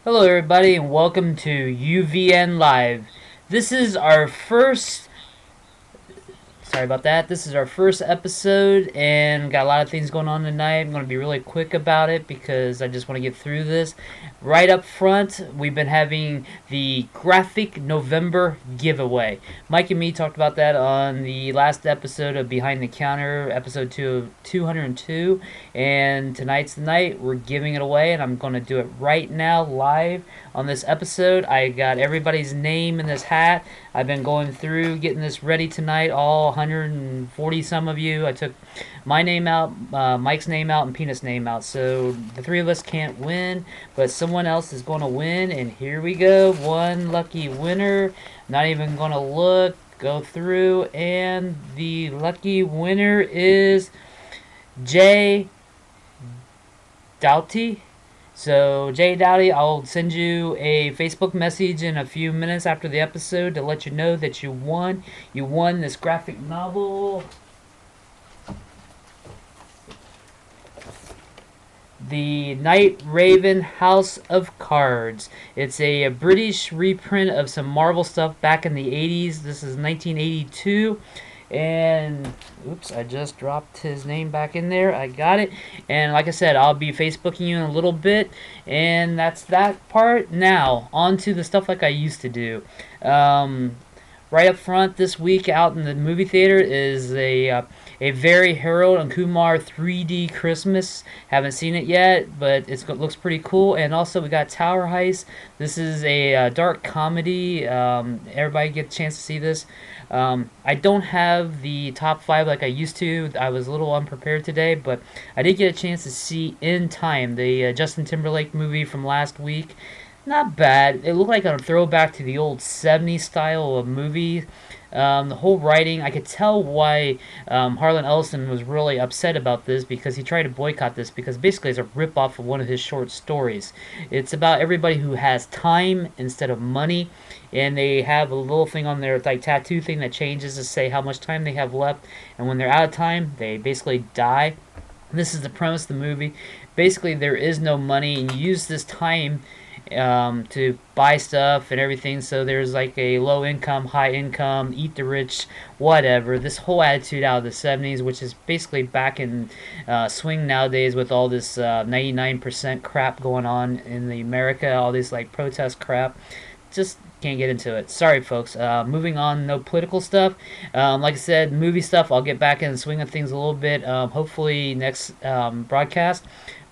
Hello, everybody, and welcome to UVN Live. This is our first. Sorry about that. This is our first episode, and got a lot of things going on tonight. I'm going to be really quick about it because I just want to get through this. Right up front, we've been having the graphic November giveaway. Mike and me talked about that on the last episode of Behind the Counter, episode 202. And tonight's the night. We're giving it away, and I'm going to do it right now live on this episode. I got everybody's name in this hat. I've been going through getting this ready tonight, all 140 some of you. I took my name out, Mike's name out, and Peanut's name out. So the three of us can't win, but someone else is going to win. And here we go. One lucky winner. Not even going to look. Go through. And the lucky winner is Jay Doughty. So, Jay Dowdy, I'll send you a Facebook message in a few minutes after the episode to let you know that you won. You won this graphic novel, The Night Raven House of Cards. It's a British reprint of some Marvel stuff back in the 80s. This is 1982. And oops, I just dropped his name back in there. I got it. And like I said, I'll be Facebooking you in a little bit. And that's that part. Now, on to the stuff like I used to do. Right up front this week out in the movie theater is a very Harold and Kumar 3D Christmas. Haven't seen it yet, but it looks pretty cool. And also we got Tower Heist. This is a dark comedy. Everybody get a chance to see this. I don't have the top five like I used to. I was a little unprepared today, but I did get a chance to see In Time, the Justin Timberlake movie from last week. Not bad. It looked like a throwback to the old 70s style of movie. The whole writing, I could tell why Harlan Ellison was really upset about this because he tried to boycott this because basically it's a rip-off of one of his short stories. It's about everybody who has time instead of money, and they have a little thing on their like tattoo thing that changes to say how much time they have left, and when they're out of time, they basically die. This is the premise of the movie. Basically, there is no money, and you use this time to buy stuff and everything. So there's like a low income, high income, eat the rich, whatever. This whole attitude out of the 70s, which is basically back in swing nowadays with all this 99% crap going on in the America, all this like protest crap. Just can't get into it. Sorry, folks. Moving on, no political stuff. Like I said, movie stuff. I'll get back in the swing of things a little bit. Hopefully next broadcast.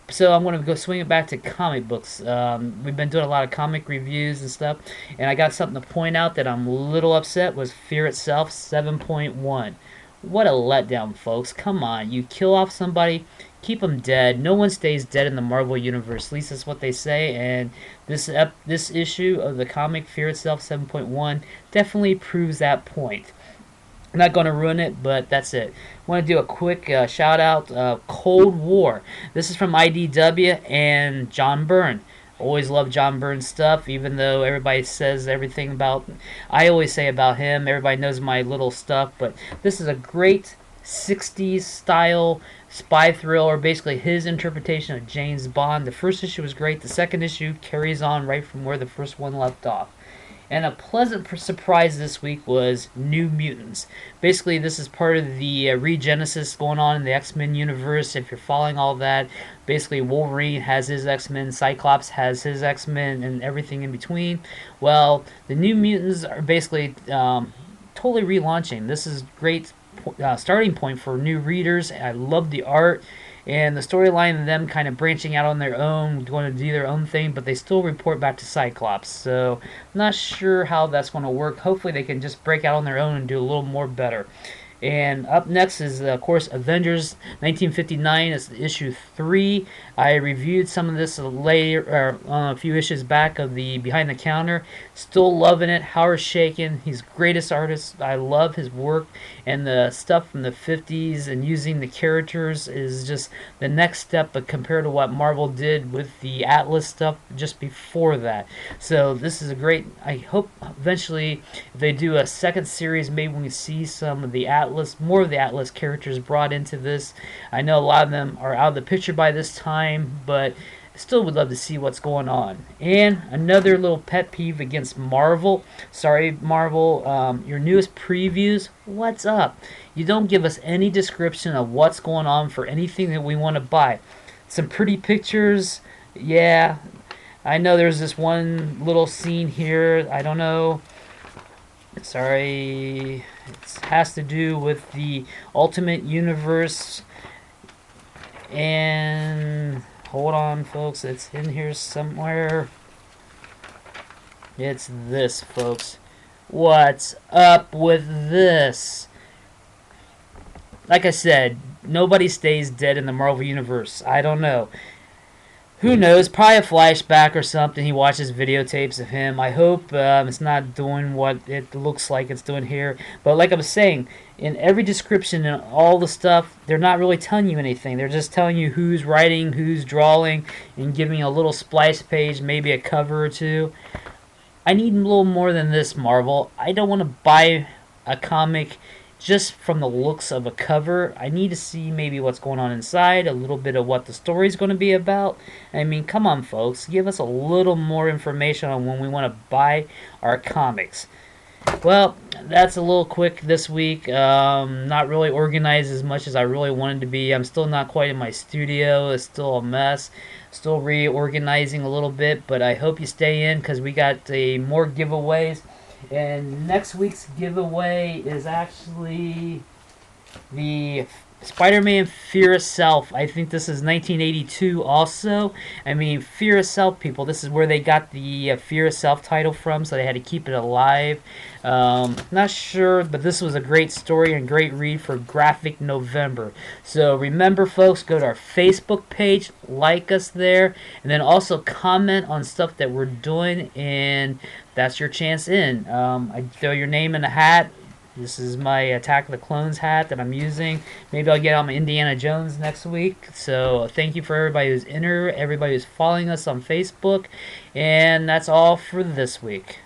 So I'm going to go swing it back to comic books. We've been doing a lot of comic reviews and stuff, and I got something to point out that I'm a little upset was Fear Itself 7.1. What a letdown, folks. Come on, you kill off somebody, keep them dead. No one stays dead in the Marvel universe. At least that's what they say. And this issue of the comic Fear Itself 7.1 definitely proves that point. I'm not going to ruin it, but that's it. I want to do a quick shout out. Cold War. This is from IDW and John Byrne. Always love John Byrne's stuff, even though everybody says everything about. I always say about him. Everybody knows my little stuff, but this is a great 60s style spy thriller, basically his interpretation of James Bond. The first issue was great. The second issue carries on right from where the first one left off. And a pleasant surprise this week was New Mutants. Basically, this is part of the regenesis going on in the X-Men universe. If you're following all that, basically Wolverine has his X-Men, Cyclops has his X-Men, and everything in between. Well, the New Mutants are basically totally relaunching. This is great starting point for new readers. I love the art and the storyline of them kind of branching out on their own, going to do their own thing, but they still report back to Cyclops. So I'm not sure how that's going to work. Hopefully they can just break out on their own and do a little more better. And up next is, of course, Avengers 1959. It's issue 3. I reviewed some of this later, or a few issues back of the Behind the Counter. Still loving it. Howard Chaykin, he's greatest artist. I love his work, and the stuff from the 50s and using the characters is just the next step, but compared to what Marvel did with the Atlas stuff just before that. So this is a great. I hope eventually, if they do a second series, maybe we see some of the Atlas, more of the Atlas characters brought into this. I know a lot of them are out of the picture by this time, but still would love to see what's going on. And another little pet peeve against Marvel. Sorry, Marvel, your newest previews, what's up? You don't give us any description of what's going on for anything that we want to buy. Some pretty pictures, yeah. I know there's this one little scene here. I don't know. Sorry, it has to do with the Ultimate Universe. And hold on, folks, it's in here somewhere. It's this, folks. What's up with this? Like I said, nobody stays dead in the Marvel Universe. I don't know. Who knows? Probably a flashback or something. He watches videotapes of him. I hope it's not doing what it looks like it's doing here. But like I was saying, in every description and all the stuff, they're not really telling you anything. They're just telling you who's writing, who's drawing, and giving you a little splice page, maybe a cover or two. I need a little more than this, Marvel. I don't want to buy a comic just from the looks of a cover. I need to see maybe what's going on inside, a little bit of what the story's going to be about. I mean, come on, folks. Give us a little more information on when we want to buy our comics. Well, that's a little quick this week. Not really organized as much as I really wanted to be. I'm still not quite in my studio. It's still a mess. Still reorganizing a little bit, but I hope you stay in because we got more giveaways. And next week's giveaway is actually the Spider-Man Fear Itself. I think this is 1982 also. I mean, Fear Itself, people, this is where they got the Fear Itself title from, so they had to keep it alive. Not sure, but this was a great story and great read for Graphic November. So remember, folks, go to our Facebook page, like us there, and then also comment on stuff that we're doing, and that's your chance in. I throw your name in a hat. This is my Attack of the Clones hat that I'm using. Maybe I'll get on my Indiana Jones next week. So thank you for everybody who's everybody who's following us on Facebook. And that's all for this week.